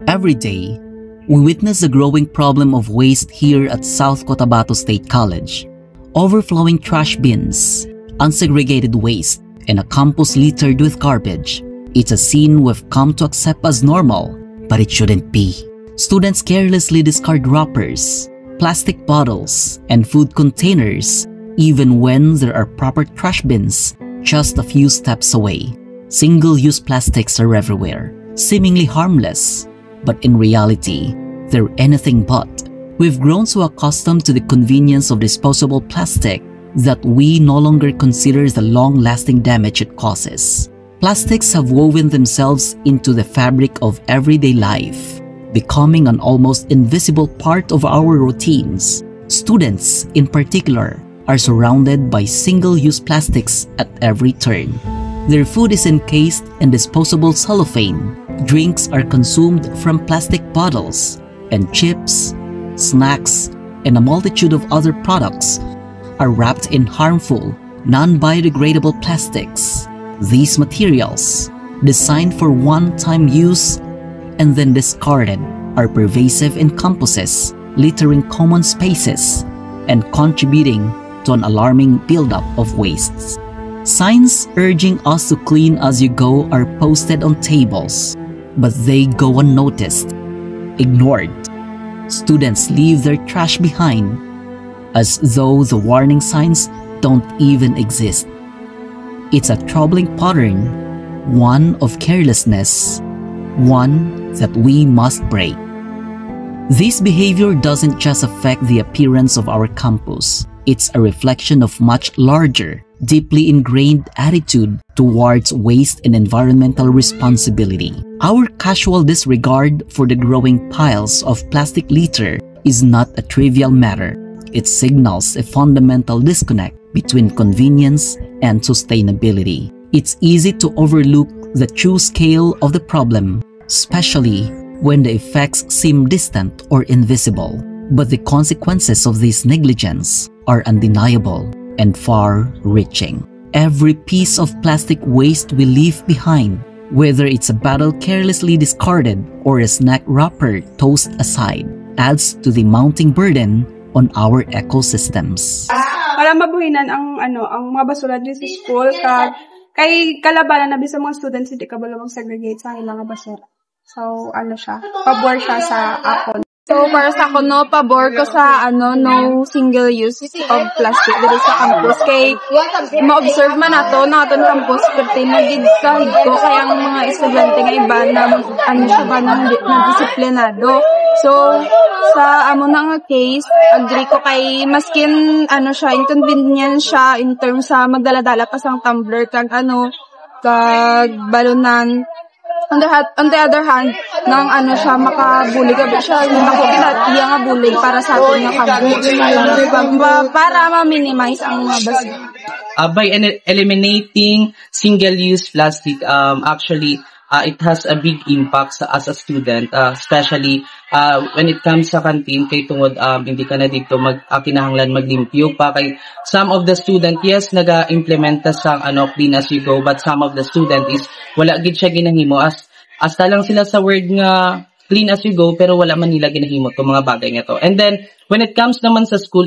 Every day, we witness the growing problem of waste here at South Cotabato State College. Overflowing trash bins, unsegregated waste, and a campus littered with garbage. It's a scene we've come to accept as normal, but it shouldn't be. Students carelessly discard wrappers, plastic bottles, and food containers, even when there are proper trash bins just a few steps away. Single-use plastics are everywhere, seemingly harmless, but in reality, they're anything but. We've grown so accustomed to the convenience of disposable plastic that we no longer consider the long-lasting damage it causes. Plastics have woven themselves into the fabric of everyday life, becoming an almost invisible part of our routines. Students, in particular, are surrounded by single-use plastics at every turn. Their food is encased in disposable cellophane, drinks are consumed from plastic bottles, and chips, snacks, and a multitude of other products are wrapped in harmful, non-biodegradable plastics. These materials, designed for one-time use and then discarded, are pervasive in campuses, littering common spaces, and contributing to an alarming buildup of wastes. Signs urging us to clean as you go are posted on tables, but they go unnoticed, ignored. Students leave their trash behind, as though the warning signs don't even exist. It's a troubling pattern, one of carelessness, one that we must break. This behavior doesn't just affect the appearance of our campus. It's a reflection of much larger, deeply ingrained attitude towards waste and environmental responsibility. Our casual disregard for the growing piles of plastic litter is not a trivial matter. It signals a fundamental disconnect between convenience and sustainability. It's easy to overlook the true scale of the problem, especially when the effects seem distant or invisible. But the consequences of this negligence are undeniable and far-reaching. Every piece of plastic waste we leave behind, whether it's a bottle carelessly discarded or a snack wrapper tossed aside, adds to the mounting burden on our ecosystems. Para mabuhinan ang mga basura dito sa school kay kalabanan na bisa mga students hindi kabalo mag-segregate sa ilang mga basura. So siya, pabor siya sa akon. So, para sa ako, no, pabor ko sa, no single use of plastic dito sa campus. Kay, ma-observe man nato na aton campus, pertain na gid ko, kaya ang mga estudyante nga iba na, na disiplinado. So, sa nga case, agree ko kay, maskin, siya, inconvenient siya, in terms sa magdala-dala pa sang tumbler, kag balunan. On the other hand, nang siya makabuli ka siya, iya nga bully para sa atin nga campus. Para ma-minimize ang mga basura. By eliminating single-use plastic, actually, it has a big impact as a student, especially when it comes sa canteen, kay tungod hindi ka na dito kinahanglan maglimpyo pa. Kay some of the student, yes, naga-implementa sa clean as you go, but some of the student is wala gid siya ginahimo asta lang sila sa word nga clean as you go, pero wala man nila ginahimo tong mga bagay nga to. And then when it comes naman sa school,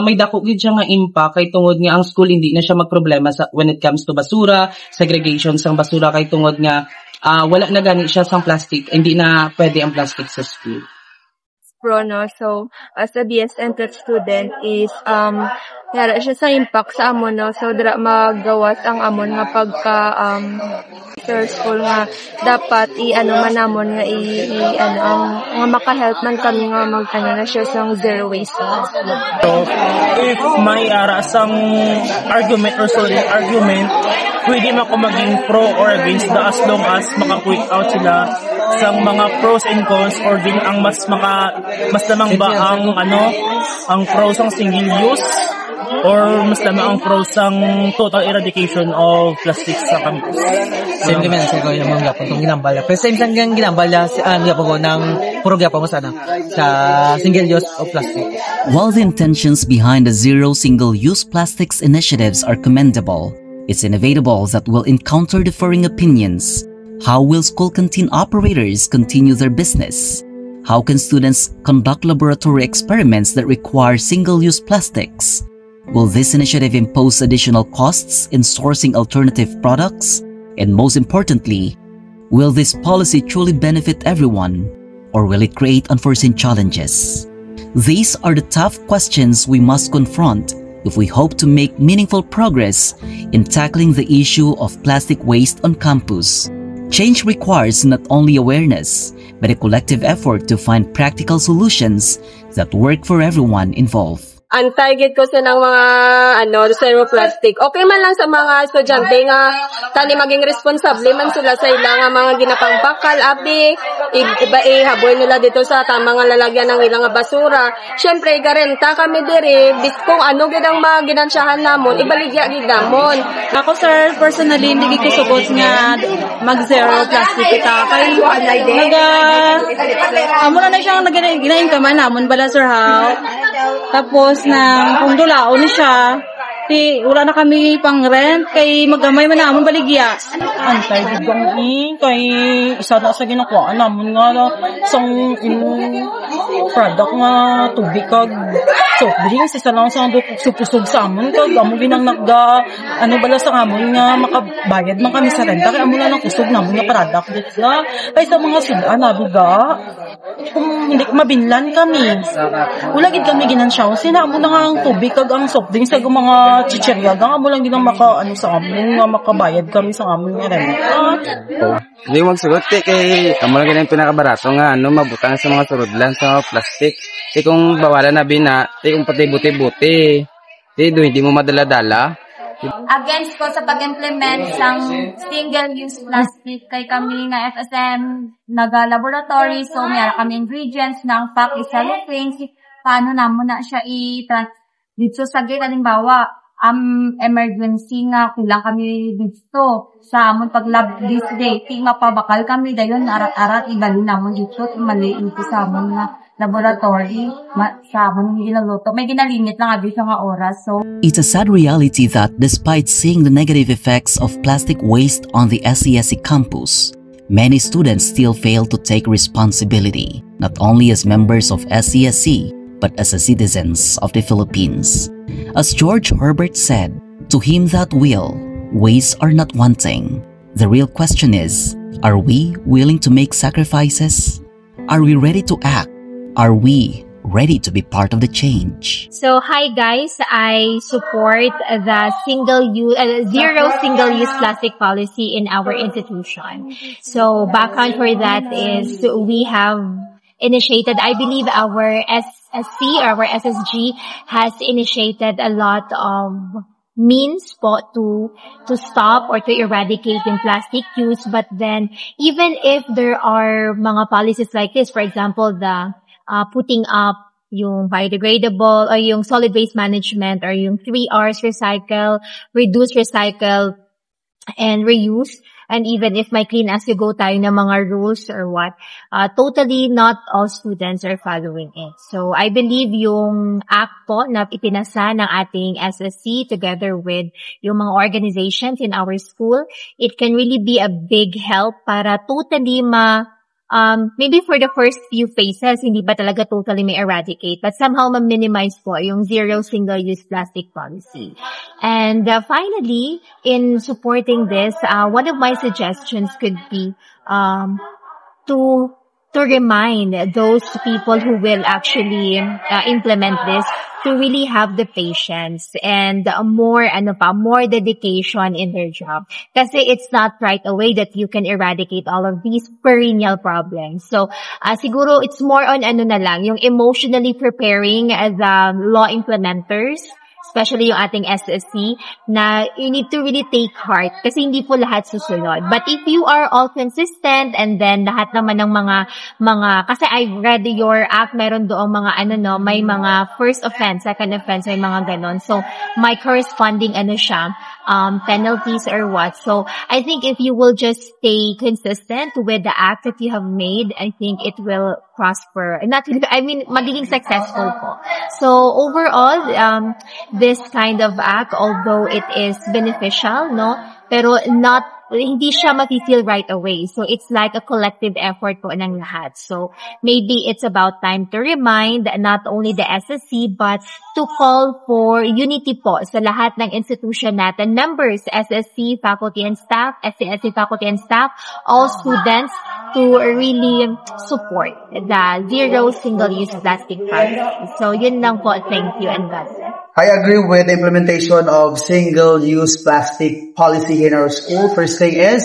may dako gid siya nga impact kay tungod nga ang school hindi na siya magproblema when it comes to basura, segregation sang basura, kay tungod nga wala na gani siya sang plastic, hindi na pwede ang plastic sa school. So as a BSN student is yara siya sa impact sa amon, no? So dira magawas ang amon nga pagka school nga dapat manamon nga ang maka-help man kami nga na siya sang zero waste. So if may sang argument, pwede man ko maging pro or against as long as maka-point out sila sang mga pros and cons, or din ang mas lamang ba ang pros ang single use or mas lamang ang pros ang total eradication of plastic sa campus. Simplement sa ko yung mga gapon ginambala. Pero same sang ginambala gapon ng puro gapon sa single use of plastic. While the intentions behind the zero single-use plastics initiatives are commendable, it's inevitable that we'll encounter differing opinions. How will school canteen operators continue their business? How can students conduct laboratory experiments that require single-use plastics? Will this initiative impose additional costs in sourcing alternative products? And most importantly, will this policy truly benefit everyone, or will it create unforeseen challenges? These are the tough questions we must confront if we hope to make meaningful progress in tackling the issue of plastic waste on campus. Change requires not only awareness, but a collective effort to find practical solutions that work for everyone involved. Ang target ko sa ng mga zero plastic. Okay man lang sa mga estudyante nga tani maging responsable man sila sa ilang mga ginapang bakal abi ihaboy nila dito sa tamang lalagyan ng ilang basura. Syempre garenta kami diri bis kung ano gid ang mga ginansyahan namon ibaligya gid namon. Ako sir, personally, hindi ko sugot nga mag-zero plastic ita. Kaya amo na siyang naginain ka man namon bala sir how. Tapos na kung dulaon siya, wala na kami pang rent, kay magamay man namon baligya. Antay bigong kay isa na sa ginakuha namon nga sang product nga tubig kag soft drinks isa lang sa supusog sa amon kag amo ginang bala sa amon nga makabayad man kami sa renta kay amo na lang kusog namon nga product na kay sa mga sudan nabiga kung hindi mabinlan kami wala gid kami ginansyaw sina amo na nga ang tubig kag ang soft drinks kag mga chicherya gang amo lang ginang sa amon nga makabayad kami sa amon nga renta. Hindi magsugot kay amo lang ginang pinakabarato nga mabutang sa mga surudlan sa plastic. Kung bawalan na bina, kung pati buti-buti, hindi mo madala-dala. Against ko sa pag-implement ng single-use plastic kay kami nga FSM naga-laboratory, so mayroon kami ingredients ng pack cellophane, paano namon na siya dito sa gate, halimbawa, emergency nga, kailang kami dito sa amon pag-lab this day, mapabakal kami, dayon arat-arat, ibali namon dito, maliin ko sa amon nga laboratory, sa amon ilaluto. May ginalimit lang abi nga oras. So it's a sad reality that despite seeing the negative effects of plastic waste on the SCSC campus, many students still fail to take responsibility, not only as members of SCSC, but as citizens of the Philippines. As George Herbert said, "To him that will, ways are not wanting." The real question is, are we willing to make sacrifices? Are we ready to act? Are we ready to be part of the change? So, hi guys, I support the zero single-use plastic policy in our institution. So, background for that is we have initiated, I believe our SSC or our SSG has initiated a lot of means to stop or to eradicate yung plastic use. But then, even if there are mga policies like this, for example, the putting up yung biodegradable or yung solid waste management or yung 3 R's recycle, reduce, recycle, and reuse. And even if may clean as you go tayo na mga rules or what, totally not all students are following it. So I believe yung act po na ipinasa ng ating SSC together with yung mga organizations in our school, it can really be a big help para totally maybe for the first few phases, hindi ba talaga totally may eradicate, but somehow ma-minimize po yung zero single-use plastic policy. And finally, in supporting this, one of my suggestions could be to remind those people who will actually implement this to really have the patience and more dedication in their job. Kasi it's not right away that you can eradicate all of these perennial problems. So, siguro it's more on yung emotionally preparing the law implementers, especially yung ating SSC, na you need to really take heart kasi hindi po lahat susunod. But if you are all consistent and then lahat naman ng mga kasi I read your act, meron doong mga may mga first offense, second offense, may mga ganon. So, may corresponding penalties or what. So, I think if you will just stay consistent with the act that you have made, I think it will prosper. Magiging successful po. So, overall, this kind of act, although it is beneficial, pero not hindi siya mafe-feel right away. So, it's like a collective effort po ng lahat. So, maybe it's about time to remind not only the SSC, but to call for unity po sa lahat ng institution natin, members, SSC, faculty and staff, SCSC faculty and staff, all students, to really support the zero single-use plastic policy. So, yun lang po. Thank you and God bless. I agree with the implementation of single-use plastic policy in our school. First thing is,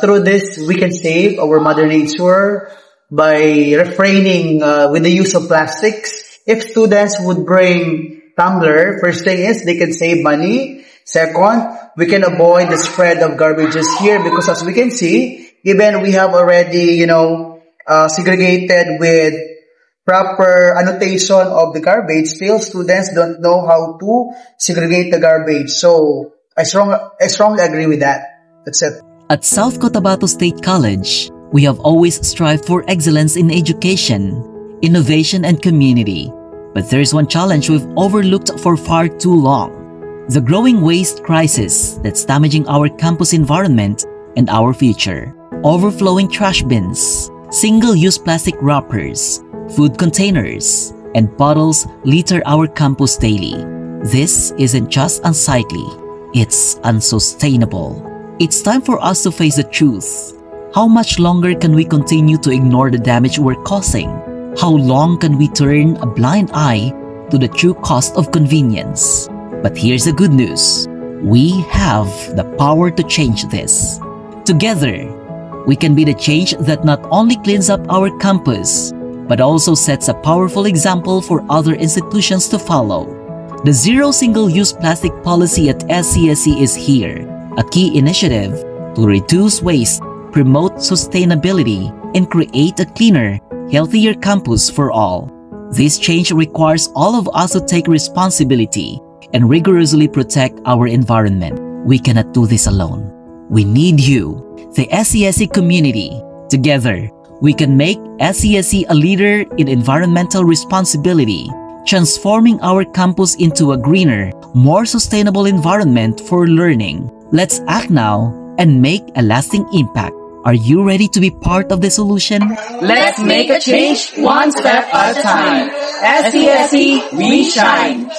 through this, we can save our Mother Nature by refraining with the use of plastics. If students would bring tumbler, first thing is they can save money. Second, we can avoid the spread of garbages here because as we can see, even we have already, segregated with proper annotation of the garbage, still students don't know how to segregate the garbage. So, I strongly agree with that. That's it. At South Cotabato State College, we have always strived for excellence in education, innovation, and community. But there's one challenge we've overlooked for far too long: the growing waste crisis that's damaging our campus environment and our future. Overflowing trash bins, single-use plastic wrappers, food containers, and bottles litter our campus daily. This isn't just unsightly, it's unsustainable. It's time for us to face the truth. How much longer can we continue to ignore the damage we're causing? How long can we turn a blind eye to the true cost of convenience? But here's the good news. We have the power to change this. Together, we can be the change that not only cleans up our campus, but also sets a powerful example for other institutions to follow. The Zero Single-Use Plastic Policy at SCSC is here, a key initiative to reduce waste, promote sustainability, and create a cleaner, healthier campus for all. This change requires all of us to take responsibility and rigorously protect our environment. We cannot do this alone. We need you, the SCSC community. Together, we can make SCSC a leader in environmental responsibility, transforming our campus into a greener, more sustainable environment for learning. Let's act now and make a lasting impact. Are you ready to be part of the solution? Let's make a change one step at a time. SCSC, we shine.